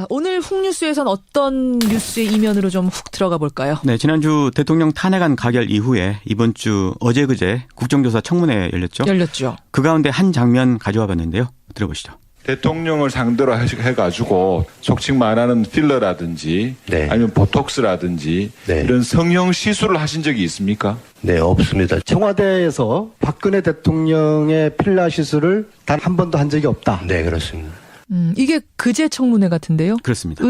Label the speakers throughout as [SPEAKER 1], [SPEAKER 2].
[SPEAKER 1] 오늘 훅뉴스에선 어떤 뉴스의 이면으로 좀 훅 들어가 볼까요?
[SPEAKER 2] 네, 지난주 대통령 탄핵안 가결 이후에 이번 주 어제 그제 국정조사 청문회 열렸죠.
[SPEAKER 1] 열렸죠.
[SPEAKER 2] 그 가운데 한 장면 가져와 봤는데요. 들어보시죠.
[SPEAKER 3] 대통령을 상대로 해가지고 속칭 말하는 필러라든지
[SPEAKER 4] 네.
[SPEAKER 3] 아니면 보톡스라든지
[SPEAKER 4] 네.
[SPEAKER 3] 이런 성형 시술을 하신 적이 있습니까?
[SPEAKER 4] 네, 없습니다.
[SPEAKER 5] 청와대에서 박근혜 대통령의 필라 시술을 단 한 번도 한 적이 없다.
[SPEAKER 4] 네, 그렇습니다.
[SPEAKER 1] 이게 그제 청문회 같은데요?
[SPEAKER 2] 그렇습니다.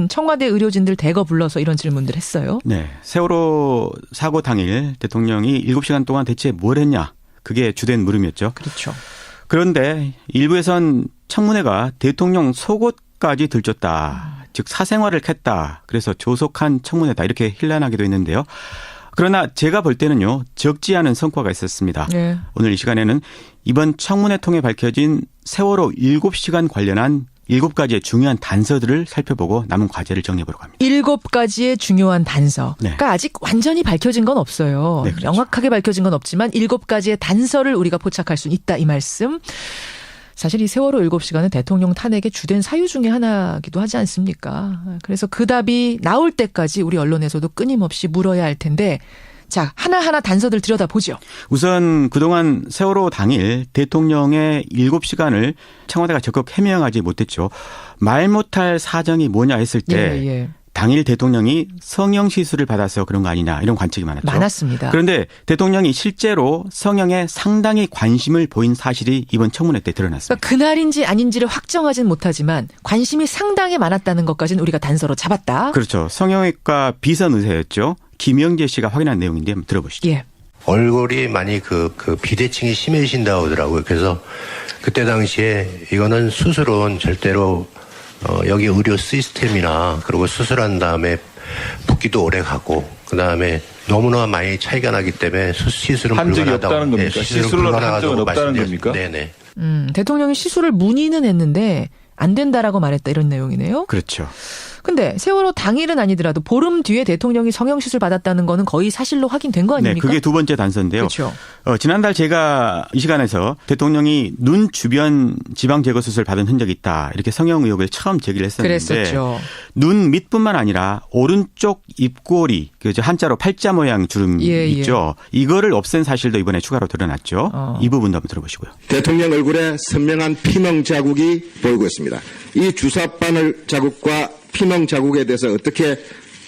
[SPEAKER 1] 청와대 의료진들 대거 불러서 이런 질문들 했어요.
[SPEAKER 2] 네, 세월호 사고 당일 대통령이 7시간 동안 대체 뭘 했냐. 그게 주된 물음이었죠.
[SPEAKER 1] 그렇죠.
[SPEAKER 2] 그런데 일부에선 청문회가 대통령 속옷까지 들켰다. 즉 사생활을 캤다. 그래서 조속한 청문회다. 이렇게 hir난하기도 했는데요. 그러나 제가 볼 때는요. 적지 않은 성과가 있었습니다.
[SPEAKER 1] 네.
[SPEAKER 2] 오늘 이 시간에는 이번 청문회 통해 밝혀진 세월호 7시간 관련한 7가지의 중요한 단서들을 살펴보고 남은 과제를 정리해보려고 합니다.
[SPEAKER 1] 7가지의 중요한 단서.
[SPEAKER 2] 네.
[SPEAKER 1] 그러니까 아직 완전히 밝혀진 건 없어요.
[SPEAKER 2] 네, 그렇죠.
[SPEAKER 1] 명확하게 밝혀진 건 없지만 7가지의 단서를 우리가 포착할 수 있다 이 말씀. 사실 이 세월호 7시간은 대통령 탄핵의 주된 사유 중에 하나이기도 하지 않습니까? 그래서 그 답이 나올 때까지 우리 언론에서도 끊임없이 물어야 할 텐데 자, 하나하나 단서들 들여다보죠.
[SPEAKER 2] 우선 그동안 세월호 당일 대통령의 7시간을 청와대가 적극 해명하지 못했죠. 말 못할 사정이 뭐냐 했을 때 당일 대통령이 성형시술을 받아서 그런 거 아니냐 이런 관측이 많았죠.
[SPEAKER 1] 많았습니다.
[SPEAKER 2] 그런데 대통령이 실제로 성형에 상당히 관심을 보인 사실이 이번 청문회 때 드러났습니다.
[SPEAKER 1] 그러니까 그날인지 아닌지를 확정하진 못하지만 관심이 상당히 많았다는 것까지는 우리가 단서로 잡았다.
[SPEAKER 2] 그렇죠. 성형외과 비선의사였죠. 김영재 씨가 확인한 내용인데 한번 들어보시죠.
[SPEAKER 1] 예.
[SPEAKER 4] 얼굴이 많이 그 비대칭이 심해진다고 하더라고요. 그래서 그때 당시에 이거는 수술은 절대로 여기 의료 시스템이나 그리고 수술한 다음에 붓기도 오래 가고 그다음에 너무나 많이 차이가 나기 때문에 시술은
[SPEAKER 3] 한 적이
[SPEAKER 4] 불가능하다고.
[SPEAKER 3] 없다는 겁니까?
[SPEAKER 4] 네,
[SPEAKER 3] 시술로 한 적은 없다는 겁니까?
[SPEAKER 4] 네네.
[SPEAKER 1] 대통령이 시술을 문의는 했는데 안 된다라고 말했다 이런 내용이네요.
[SPEAKER 2] 그렇죠.
[SPEAKER 1] 근데 세월호 당일은 아니더라도 보름 뒤에 대통령이 성형시술 받았다는 거는 거의 사실로 확인된 거 아닙니까?
[SPEAKER 2] 네, 그게 두 번째 단서인데요.
[SPEAKER 1] 그렇죠.
[SPEAKER 2] 지난달 제가 이 시간에서 대통령이 눈 주변 지방 제거 수술 받은 흔적이 있다. 이렇게 성형 의혹을 처음 제기를 했었는데
[SPEAKER 1] 그랬었죠.
[SPEAKER 2] 눈 밑뿐만 아니라 오른쪽 입꼬리, 한자로 팔자 모양 주름 있죠. 이거를 없앤 사실도 이번에 추가로 드러났죠. 이 부분도 한번 들어보시고요.
[SPEAKER 6] 대통령 얼굴에 선명한 피멍 자국이 보이고 있습니다. 이 주사 바늘 자국과 피멍 자국에 대해서 어떻게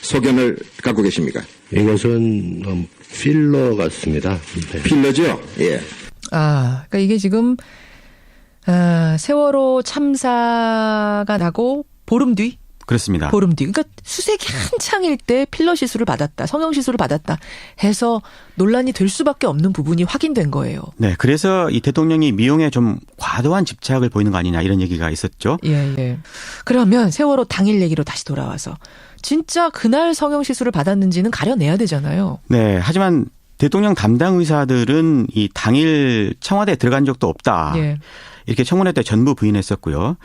[SPEAKER 6] 소견을 갖고 계십니까?
[SPEAKER 4] 이것은 필러 같습니다. 네.
[SPEAKER 6] 필러죠? 예.
[SPEAKER 1] 그러니까 이게 지금 세월호 참사가 나고 보름 뒤?
[SPEAKER 2] 그렇습니다.
[SPEAKER 1] 보름 뒤. 그러니까 수색이 한창일 때 필러 시술을 받았다. 성형 시술을 받았다 해서 논란이 될 수밖에 없는 부분이 확인된 거예요.
[SPEAKER 2] 네. 그래서 이 대통령이 미용에 좀 과도한 집착을 보이는 거 아니냐 이런 얘기가 있었죠.
[SPEAKER 1] 예. 그러면 세월호 당일 얘기로 다시 돌아와서 진짜 그날 성형 시술을 받았는지는 가려내야 되잖아요.
[SPEAKER 2] 네. 하지만 대통령 담당 의사들은 이 당일 청와대에 들어간 적도 없다.
[SPEAKER 1] 예.
[SPEAKER 2] 이렇게 청문회 때 전부 부인했었고요.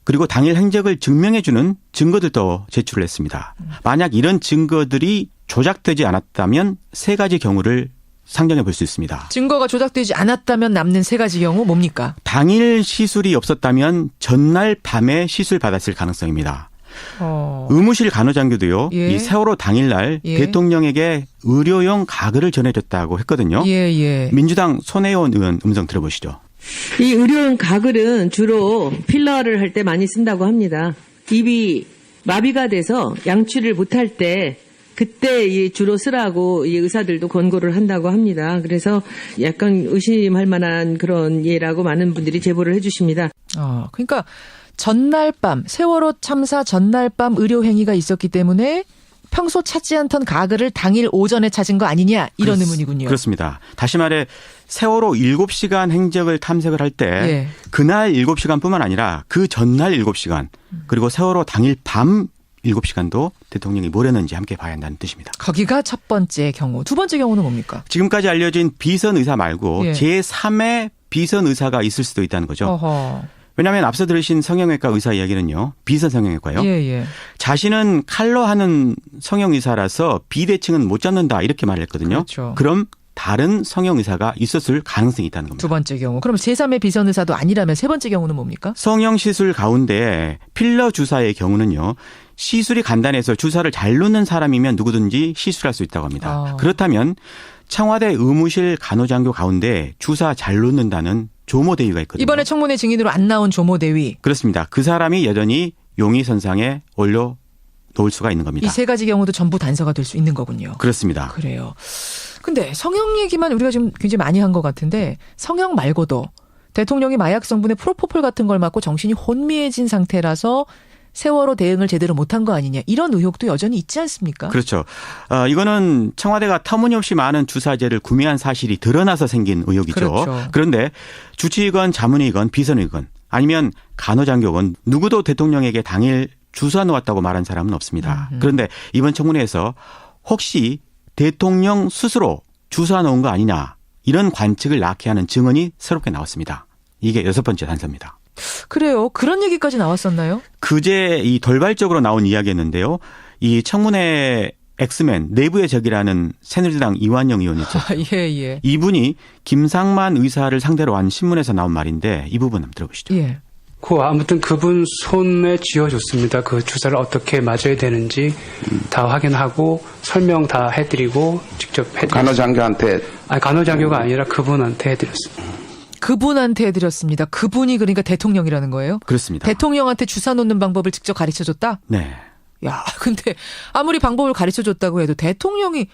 [SPEAKER 2] 그리고 당일 행적을 증명해주는 증거들도 제출을 했습니다. 만약 이런 증거들이 조작되지 않았다면 세 가지 경우를 상정해 볼 수 있습니다.
[SPEAKER 1] 증거가 조작되지 않았다면 남는 세 가지 경우 뭡니까?
[SPEAKER 2] 당일 시술이 없었다면 전날 밤에 시술 받았을 가능성입니다. 의무실 간호장교도요.
[SPEAKER 1] 예.
[SPEAKER 2] 이 세월호 당일날
[SPEAKER 1] 예.
[SPEAKER 2] 대통령에게 의료용 가글을 전해줬다고 했거든요.
[SPEAKER 1] 예.
[SPEAKER 2] 민주당 손혜원 의원 음성 들어보시죠.
[SPEAKER 7] 이 의료용 가글은 주로 필러를 할 때 많이 쓴다고 합니다. 입이 마비가 돼서 양치를 못할 때 그때 주로 쓰라고 이 의사들도 권고를 한다고 합니다. 그래서 약간 의심할 만한 그런 예라고 많은 분들이 제보를 해주십니다.
[SPEAKER 1] 그러니까 전날 밤 세월호 참사 전날 밤 의료 행위가 있었기 때문에 평소 찾지 않던 가글을 당일 오전에 찾은 거 아니냐 이런 의문이군요.
[SPEAKER 2] 그렇습니다. 다시 말해 세월호 7시간 행적을 탐색을 할 때 그날 7시간뿐만 아니라 그 전날 7시간 그리고 세월호 당일 밤 7시간도 대통령이 뭘 했는지 함께 봐야 한다는 뜻입니다.
[SPEAKER 1] 거기가 첫 번째 경우. 두 번째 경우는 뭡니까?
[SPEAKER 2] 지금까지 알려진 비선 의사 말고
[SPEAKER 1] 예.
[SPEAKER 2] 제3의 비선 의사가 있을 수도 있다는 거죠.
[SPEAKER 1] 어허.
[SPEAKER 2] 왜냐하면 앞서 들으신 성형외과 의사 이야기는요. 비선 성형외과요.
[SPEAKER 1] 예.
[SPEAKER 2] 자신은 칼로 하는 성형의사라서 비대칭은 못 잡는다 이렇게 말을 했거든요.
[SPEAKER 1] 그렇죠.
[SPEAKER 2] 그럼 다른 성형 의사가 있었을 가능성이 있다는 겁니다.
[SPEAKER 1] 두 번째 경우. 그럼 제3의 비선 의사도 아니라면 세 번째 경우는 뭡니까?
[SPEAKER 2] 성형 시술 가운데 필러 주사의 경우는요. 시술이 간단해서 주사를 잘 놓는 사람이면 누구든지 시술할 수 있다고 합니다. 그렇다면 청와대 의무실 간호장교 가운데 주사 잘 놓는다는 조모 대위가 있거든요.
[SPEAKER 1] 이번에 청문회 증인으로 안 나온 조모 대위.
[SPEAKER 2] 그렇습니다. 그 사람이 여전히 용의선상에 올려 놓을 수가 있는 겁니다.
[SPEAKER 1] 이 세 가지 경우도 전부 단서가 될 수 있는 거군요.
[SPEAKER 2] 그렇습니다.
[SPEAKER 1] 그래요. 근데 성형 얘기만 우리가 지금 굉장히 많이 한 것 같은데 성형 말고도 대통령이 마약 성분의 프로포폴 같은 걸 맞고 정신이 혼미해진 상태라서 세월호 대응을 제대로 못한 거 아니냐 이런 의혹도 여전히 있지 않습니까?
[SPEAKER 2] 그렇죠. 이거는 청와대가 터무니없이 많은 주사제를 구매한 사실이 드러나서 생긴 의혹이죠.
[SPEAKER 1] 그렇죠.
[SPEAKER 2] 그런데 주치의건 자문의건 비선의건 아니면 간호장교건 누구도 대통령에게 당일 주사 놓았다고 말한 사람은 없습니다. 그런데 이번 청문회에서 혹시 대통령 스스로 주사 놓은 거 아니냐 이런 관측을 낳게 하는 증언이 새롭게 나왔습니다. 이게 6번째 단서입니다.
[SPEAKER 1] 그래요. 그런 얘기까지 나왔었나요?
[SPEAKER 2] 그제 이 돌발적으로 나온 이야기였는데요. 이 청문회 엑스맨 내부의 적이라는 새누리당 이완영 의원 있죠.
[SPEAKER 1] 예.
[SPEAKER 2] 이분이 김상만 의사를 상대로 한 신문에서 나온 말인데 이 부분 한번 들어보시죠.
[SPEAKER 1] 예.
[SPEAKER 8] 아무튼 그분 손에 쥐어줬습니다. 그 주사를 어떻게 맞아야 되는지 다 확인하고 설명 다 해드리고 직접 해드렸습니다.
[SPEAKER 6] 간호장교한테?
[SPEAKER 8] 아니, 간호장교가 아니라 그분한테 해드렸습니다.
[SPEAKER 1] 그분한테 해드렸습니다. 그분이 그러니까 대통령이라는 거예요?
[SPEAKER 2] 그렇습니다.
[SPEAKER 1] 대통령한테 주사 놓는 방법을 직접 가르쳐줬다?
[SPEAKER 2] 네.
[SPEAKER 1] 야, 근데 아무리 방법을 가르쳐줬다고 해도 대통령이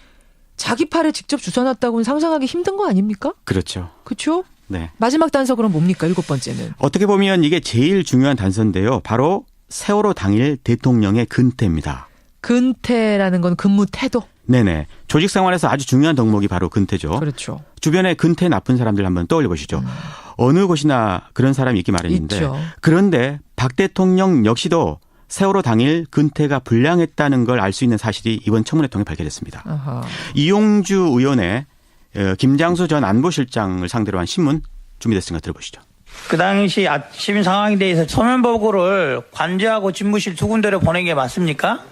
[SPEAKER 1] 자기 팔에 직접 주사 놨다고는 상상하기 힘든 거 아닙니까?
[SPEAKER 2] 그렇죠.
[SPEAKER 1] 그렇죠?
[SPEAKER 2] 네.
[SPEAKER 1] 마지막 단서 그럼 뭡니까? 7번째는.
[SPEAKER 2] 어떻게 보면 이게 제일 중요한 단서인데요. 바로 세월호 당일 대통령의 근태입니다.
[SPEAKER 1] 근태라는 건 근무 태도.
[SPEAKER 2] 네네. 조직 생활에서 아주 중요한 덕목이 바로 근태죠.
[SPEAKER 1] 그렇죠.
[SPEAKER 2] 주변에 근태 나쁜 사람들 한번 떠올려 보시죠. 어느 곳이나 그런 사람이 있기 마련인데.
[SPEAKER 1] 있죠.
[SPEAKER 2] 그런데 박 대통령 역시도 세월호 당일 근태가 불량했다는 걸 알 수 있는 사실이 이번 청문회 통해 밝혀졌습니다.
[SPEAKER 1] 아하.
[SPEAKER 2] 이용주 의원의 김장수 전 안보실장을 상대로 한 신문 준비됐으니까 들어보시죠.
[SPEAKER 9] 그 당시 아침 상황에 대해서 서면 보고를 관제하고 집무실 두 군데로 보낸 게 맞습니까?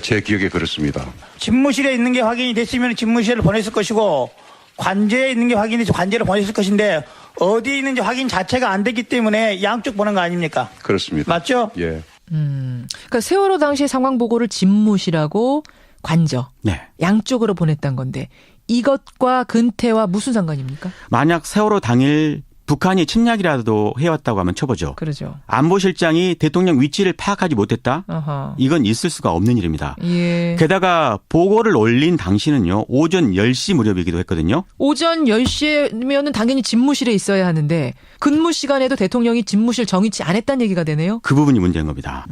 [SPEAKER 10] 제 기억에 그렇습니다.
[SPEAKER 9] 집무실에 있는 게 확인이 됐으면 집무실을 보냈을 것이고 관제에 있는 게 확인돼서 관제를 보냈을 것인데 어디에 있는지 확인 자체가 안 됐기 때문에 양쪽 보낸 거 아닙니까?
[SPEAKER 10] 그렇습니다.
[SPEAKER 9] 맞죠?
[SPEAKER 10] 예.
[SPEAKER 1] 그러니까 세월호 당시 상황 보고를 집무실하고 관저
[SPEAKER 2] 네.
[SPEAKER 1] 양쪽으로 보냈다는 건데 이것과 근태와 무슨 상관입니까?
[SPEAKER 2] 만약 세월호 당일 북한이 침략이라도 해왔다고 하면 쳐보죠.
[SPEAKER 1] 그러죠.
[SPEAKER 2] 안보실장이 대통령 위치를 파악하지 못했다?
[SPEAKER 1] 아하.
[SPEAKER 2] 이건 있을 수가 없는 일입니다.
[SPEAKER 1] 예.
[SPEAKER 2] 게다가 보고를 올린 당시는요. 오전 10시 무렵이기도 했거든요.
[SPEAKER 1] 오전 10시면은 당연히 집무실에 있어야 하는데 근무 시간에도 대통령이 집무실 정위치 안 했다는 얘기가 되네요.
[SPEAKER 2] 그 부분이 문제인 겁니다.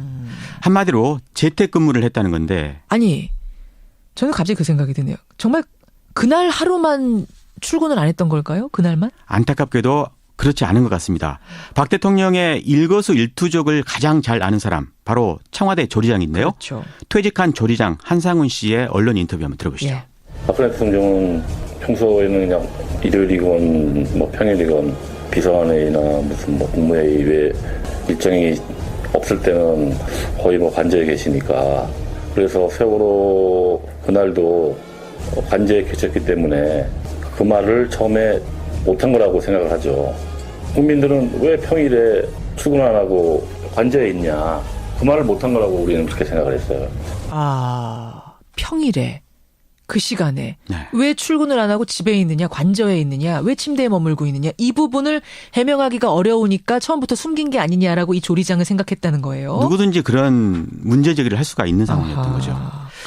[SPEAKER 2] 한마디로 재택근무를 했다는 건데.
[SPEAKER 1] 아니 저는 갑자기 그 생각이 드네요. 정말 그날 하루만 출근을 안 했던 걸까요? 그날만?
[SPEAKER 2] 안타깝게도 그렇지 않은 것 같습니다. 박 대통령의 일거수일투족을 가장 잘 아는 사람 바로 청와대 조리장인데요.
[SPEAKER 1] 그렇죠.
[SPEAKER 2] 퇴직한 조리장 한상훈 씨의 언론 인터뷰 한번 들어보시죠.
[SPEAKER 1] 예.
[SPEAKER 11] 박근혜 대통령은 평소에는 그냥 일요일이건 뭐 평일이건 비서관회의나 무슨 뭐 국무회의 외에 일정이 없을 때는 거의 뭐 관저에 계시니까 그래서 세월호 그날도 관저에 계셨기 때문에 그 말을 처음에 못한 거라고 생각을 하죠. 국민들은 왜 평일에 출근 안 하고 관저에 있냐. 그 말을 못한 거라고 우리는 그렇게 생각을 했어요.
[SPEAKER 1] 아, 평일에 그 시간에
[SPEAKER 2] 네.
[SPEAKER 1] 왜 출근을 안 하고 집에 있느냐, 관저에 있느냐, 왜 침대에 머물고 있느냐 이 부분을 해명하기가 어려우니까 처음부터 숨긴 게 아니냐라고 이 조리장은 생각했다는 거예요.
[SPEAKER 2] 누구든지 그런 문제 제기를 할 수가 있는 상황이었던 거죠.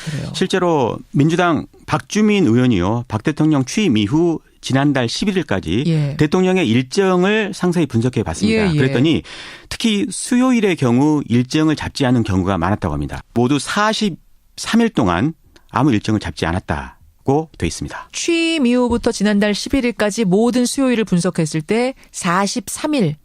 [SPEAKER 1] 그래요.
[SPEAKER 2] 실제로 민주당 박주민 의원이요. 박 대통령 취임 이후 지난달 11일까지
[SPEAKER 1] 예.
[SPEAKER 2] 대통령의 일정을 상세히 분석해 봤습니다.
[SPEAKER 1] 예.
[SPEAKER 2] 그랬더니 특히 수요일의 경우 일정을 잡지 않은 경우가 많았다고 합니다. 모두 43일 동안 아무 일정을 잡지 않았다고 돼 있습니다.
[SPEAKER 1] 취임 이후부터 지난달 11일까지 모든 수요일을 분석했을 때 43일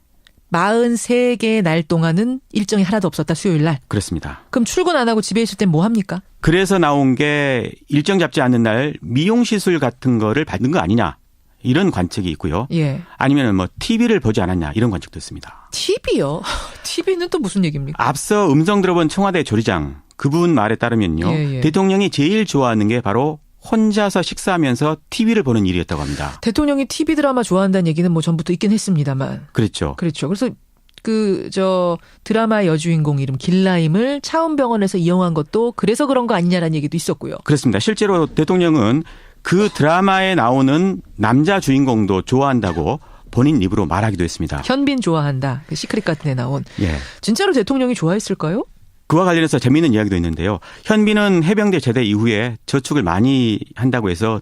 [SPEAKER 1] 43개의 날 동안은 일정이 하나도 없었다. 수요일 날.
[SPEAKER 2] 그렇습니다.
[SPEAKER 1] 그럼 출근 안 하고 집에 있을 땐 뭐 합니까?
[SPEAKER 2] 그래서 나온 게 일정 잡지 않는 날 미용시술 같은 거를 받는 거 아니냐. 이런 관측이 있고요.
[SPEAKER 1] 예.
[SPEAKER 2] 아니면 뭐 TV를 보지 않았냐. 이런 관측도 있습니다.
[SPEAKER 1] TV요? TV는 또 무슨 얘기입니까?
[SPEAKER 2] 앞서 음성 들어본 청와대 조리장 그분 말에 따르면요.
[SPEAKER 1] 예.
[SPEAKER 2] 대통령이 제일 좋아하는 게 바로 혼자서 식사하면서 TV를 보는 일이었다고 합니다.
[SPEAKER 1] 대통령이 TV 드라마 좋아한다는 얘기는 뭐 전부터 있긴 했습니다만.
[SPEAKER 2] 그렇죠.
[SPEAKER 1] 그렇죠. 그래서 드라마의 여주인공 이름 길라임을 차움병원에서 이용한 것도 그래서 그런 거 아니냐라는 얘기도 있었고요.
[SPEAKER 2] 그렇습니다. 실제로 대통령은 그 드라마에 나오는 남자 주인공도 좋아한다고 본인 입으로 말하기도 했습니다.
[SPEAKER 1] 현빈 좋아한다. 그 시크릿 같은 데 나온.
[SPEAKER 2] 예.
[SPEAKER 1] 진짜로 대통령이 좋아했을까요?
[SPEAKER 2] 그와 관련해서 재미있는 이야기도 있는데요. 현빈은 해병대 제대 이후에 저축을 많이 한다고 해서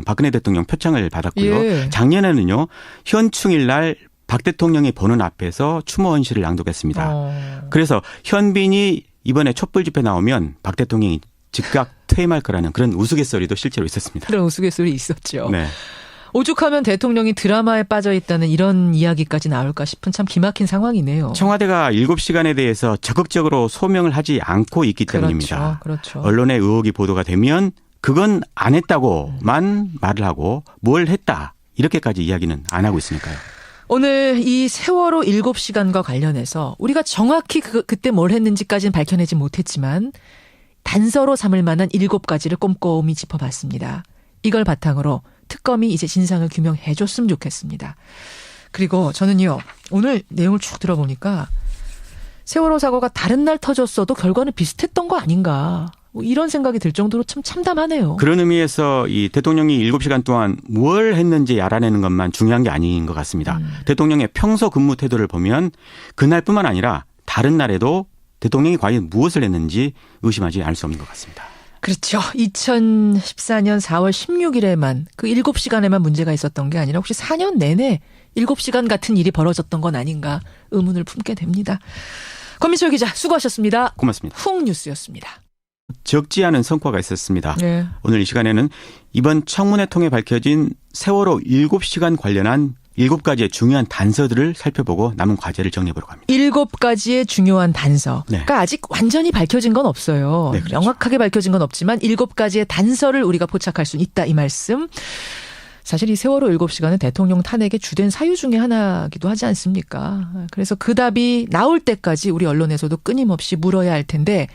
[SPEAKER 2] 박근혜 대통령 표창을 받았고요.
[SPEAKER 1] 예.
[SPEAKER 2] 작년에는요. 현충일 날 박 대통령이 보는 앞에서 추모 헌시를 낭독했습니다. 그래서 현빈이 이번에 촛불 집회 나오면 박 대통령이 즉각 퇴임할 거라는 그런 우스갯소리도 실제로 있었습니다.
[SPEAKER 1] 그런 우스갯소리 있었죠.
[SPEAKER 2] 네.
[SPEAKER 1] 오죽하면 대통령이 드라마에 빠져 있다는 이런 이야기까지 나올까 싶은 참 기막힌 상황이네요.
[SPEAKER 2] 청와대가 7시간에 대해서 적극적으로 소명을 하지 않고 있기 때문입니다.
[SPEAKER 1] 그렇죠.
[SPEAKER 2] 언론의 의혹이 보도가 되면 그건 안 했다고만 말을 하고 뭘 했다 이렇게까지 이야기는 안 하고 있으니까요.
[SPEAKER 1] 오늘 이 세월호 7시간과 관련해서 우리가 정확히 그때 뭘 했는지까지는 밝혀내지 못했지만 단서로 삼을 만한 7가지를 꼼꼼히 짚어봤습니다. 이걸 바탕으로 특검이 이제 진상을 규명해 줬으면 좋겠습니다. 그리고 저는요, 오늘 내용을 쭉 들어보니까 세월호 사고가 다른 날 터졌어도 결과는 비슷했던 거 아닌가. 뭐 이런 생각이 들 정도로 참 참담하네요.
[SPEAKER 2] 그런 의미에서 이 대통령이 7시간 동안 뭘 했는지 알아내는 것만 중요한 게 아닌 것 같습니다. 대통령의 평소 근무 태도를 보면 그날뿐만 아니라 다른 날에도 대통령이 과연 무엇을 했는지 의심하지 않을 수 없는 것 같습니다.
[SPEAKER 1] 그렇죠. 2014년 4월 16일에만 그 7시간에만 문제가 있었던 게 아니라 혹시 4년 내내 7시간 같은 일이 벌어졌던 건 아닌가 의문을 품게 됩니다. 권민철 기자 수고하셨습니다.
[SPEAKER 2] 고맙습니다.
[SPEAKER 1] 훅뉴스였습니다.
[SPEAKER 2] 적지 않은 성과가 있었습니다.
[SPEAKER 1] 네.
[SPEAKER 2] 오늘 이 시간에는 이번 청문회 통해 밝혀진 세월호 7시간 관련한 7가지의 중요한 단서들을 살펴보고 남은 과제를 정리해보려고 합니다.
[SPEAKER 1] 7가지의 중요한 단서.
[SPEAKER 2] 네.
[SPEAKER 1] 그러니까 아직 완전히 밝혀진 건 없어요.
[SPEAKER 2] 네, 그렇죠.
[SPEAKER 1] 명확하게 밝혀진 건 없지만 7가지의 단서를 우리가 포착할 수 있다 이 말씀. 사실 이 세월호 7시간은 대통령 탄핵의 주된 사유 중에 하나이기도 하지 않습니까? 그래서 그 답이 나올 때까지 우리 언론에서도 끊임없이 물어야 할 텐데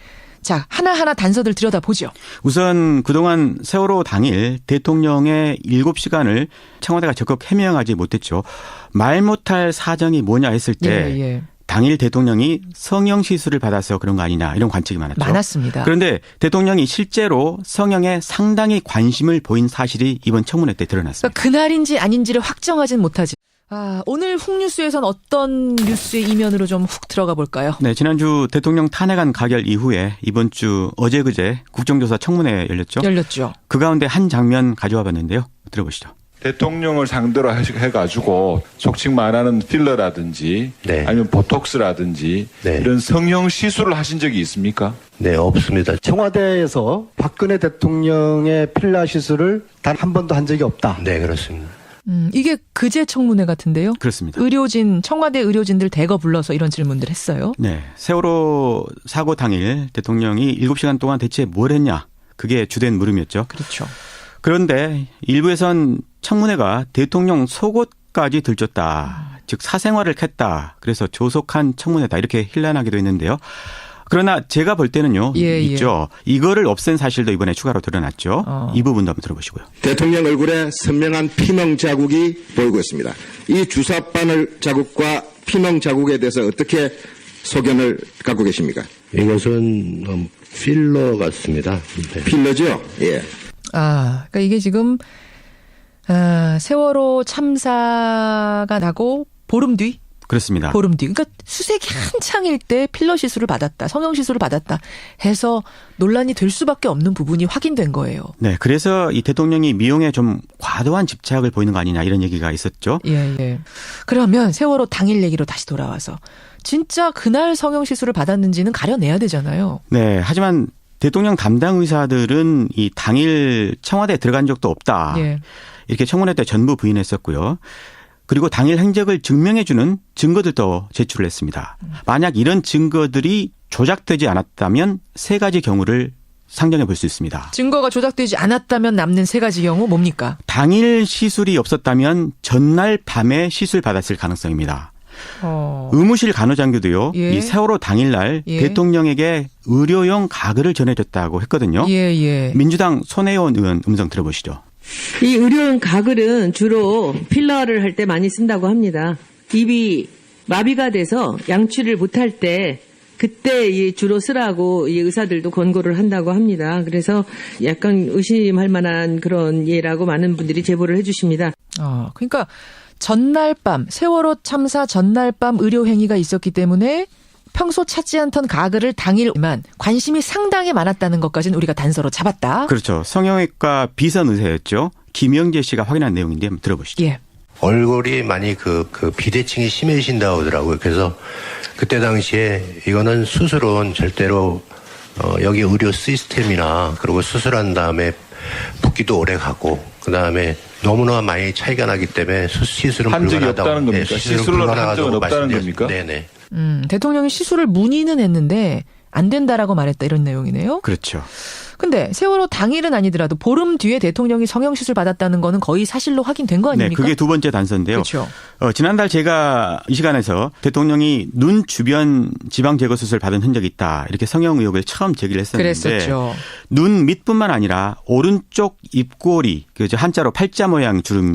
[SPEAKER 1] 자, 하나하나 단서들 들여다보죠.
[SPEAKER 2] 우선 그동안 세월호 당일 대통령의 7시간을 청와대가 적극 해명하지 못했죠. 말 못할 사정이 뭐냐 했을 때 당일 대통령이 성형시술을 받아서 그런 거 아니냐 이런 관측이
[SPEAKER 1] 많았습니다.
[SPEAKER 2] 그런데 대통령이 실제로 성형에 상당히 관심을 보인 사실이 이번 청문회 때 드러났습니다.
[SPEAKER 1] 그러니까 그날인지 아닌지를 확정하진 못하지. 오늘 훅뉴스에선 어떤 뉴스의 이면으로 좀 훅 들어가 볼까요?
[SPEAKER 2] 네, 지난주 대통령 탄핵안 가결 이후에 이번 주 어제 국정조사 청문회 열렸죠. 그 가운데 한 장면 가져와 봤는데요. 들어보시죠.
[SPEAKER 3] 대통령을 상대로 해가지고 속칭 말하는 필러라든지 아니면 보톡스라든지 이런 성형 시술을 하신 적이 있습니까?
[SPEAKER 4] 네, 없습니다.
[SPEAKER 5] 청와대에서 박근혜 대통령의 필러 시술을 단 한 번도 한 적이 없다.
[SPEAKER 4] 네, 그렇습니다.
[SPEAKER 1] 이게 그제 청문회 같은데요?
[SPEAKER 2] 그렇습니다.
[SPEAKER 1] 청와대 의료진들 대거 불러서 이런 질문들 했어요.
[SPEAKER 2] 네. 세월호 사고 당일 대통령이 7시간 동안 대체 뭘 했냐. 그게 주된 물음이었죠.
[SPEAKER 1] 그렇죠.
[SPEAKER 2] 그런데 일부에선 청문회가 대통령 속옷까지 들켰다. 즉 사생활을 캤다. 그래서 조속한 청문회다. 이렇게 hir난하기도 했는데요. 그러나 제가 볼 때는요. 있죠. 이거를 없앤 사실도 이번에 추가로 드러났죠. 이 부분도 한번 들어보시고요.
[SPEAKER 6] 대통령 얼굴에 선명한 피멍 자국이 보이고 있습니다. 이 주사바늘 자국과 피멍 자국에 대해서 어떻게 소견을 갖고 계십니까?
[SPEAKER 4] 이것은 필러 같습니다. 네.
[SPEAKER 6] 필러죠? 예.
[SPEAKER 1] 그러니까 이게 지금 세월호 참사가 나고 보름 뒤?
[SPEAKER 2] 그렇습니다.
[SPEAKER 1] 보름 뒤. 그러니까 수색이 한창일 때 필러 시술을 받았다. 성형 시술을 받았다 해서 논란이 될 수밖에 없는 부분이 확인된 거예요.
[SPEAKER 2] 네. 그래서 이 대통령이 미용에 좀 과도한 집착을 보이는 거 아니냐 이런 얘기가 있었죠.
[SPEAKER 1] 예. 그러면 세월호 당일 얘기로 다시 돌아와서 진짜 그날 성형 시술을 받았는지는 가려내야 되잖아요.
[SPEAKER 2] 네. 하지만 대통령 담당 의사들은 이 당일 청와대에 들어간 적도 없다. 이렇게 청문회 때 전부 부인했었고요. 그리고 당일 행적을 증명해주는 증거들도 제출을 했습니다. 만약 이런 증거들이 조작되지 않았다면 3가지 경우를 상정해 볼 수 있습니다.
[SPEAKER 1] 증거가 조작되지 않았다면 남는 3가지 경우 뭡니까?
[SPEAKER 2] 당일 시술이 없었다면 전날 밤에 시술 받았을 가능성입니다. 의무실 간호장교도요.
[SPEAKER 1] 예.
[SPEAKER 2] 이 세월호 당일날
[SPEAKER 1] 예.
[SPEAKER 2] 대통령에게 의료용 가글을 전해줬다고 했거든요.
[SPEAKER 1] 예.
[SPEAKER 2] 민주당 손혜원 의원 음성 들어보시죠.
[SPEAKER 7] 이 의료용 가글은 주로 필러를 할 때 많이 쓴다고 합니다. 입이 마비가 돼서 양치를 못할 때 그때 주로 쓰라고 의사들도 권고를 한다고 합니다. 그래서 약간 의심할 만한 그런 예라고 많은 분들이 제보를 해주십니다.
[SPEAKER 1] 그러니까 전날 밤 세월호 참사 전날 밤 의료 행위가 있었기 때문에 평소 찾지 않던 가글을 당일만 관심이 상당히 많았다는 것까지는 우리가 단서로 잡았다.
[SPEAKER 2] 그렇죠. 성형외과 비선 의사였죠. 김영재 씨가 확인한 내용인데 한번 들어보시죠.
[SPEAKER 1] 예.
[SPEAKER 4] 얼굴이 많이 그 비대칭이 심해진다고 하더라고요. 그래서 그때 당시에 이거는 수술은 절대로 여기 의료 시스템이나 그리고 수술한 다음에 붓기도 오래 가고 그다음에 너무나 많이 차이가 나기 때문에 시술은
[SPEAKER 3] 한 적이
[SPEAKER 4] 불가능하다고.
[SPEAKER 3] 없다는 겁니까?
[SPEAKER 4] 네,
[SPEAKER 3] 시술로 한 적은 없다는 겁니까?
[SPEAKER 4] 네네.
[SPEAKER 1] 대통령이 시술을 문의는 했는데 안 된다라고 말했다 이런 내용이네요.
[SPEAKER 2] 그렇죠.
[SPEAKER 1] 근데 세월호 당일은 아니더라도 보름 뒤에 대통령이 성형시술 받았다는 거는 거의 사실로 확인된 거 아닙니까?
[SPEAKER 2] 네, 그게 두 번째 단서인데요.
[SPEAKER 1] 그렇죠.
[SPEAKER 2] 지난달 제가 이 시간에서 대통령이 눈 주변 지방 제거 수술 받은 흔적이 있다. 이렇게 성형 의혹을 처음 제기를 했었는데
[SPEAKER 1] 그랬었죠.
[SPEAKER 2] 눈 밑뿐만 아니라 오른쪽 입꼬리, 한자로 팔자 모양 주름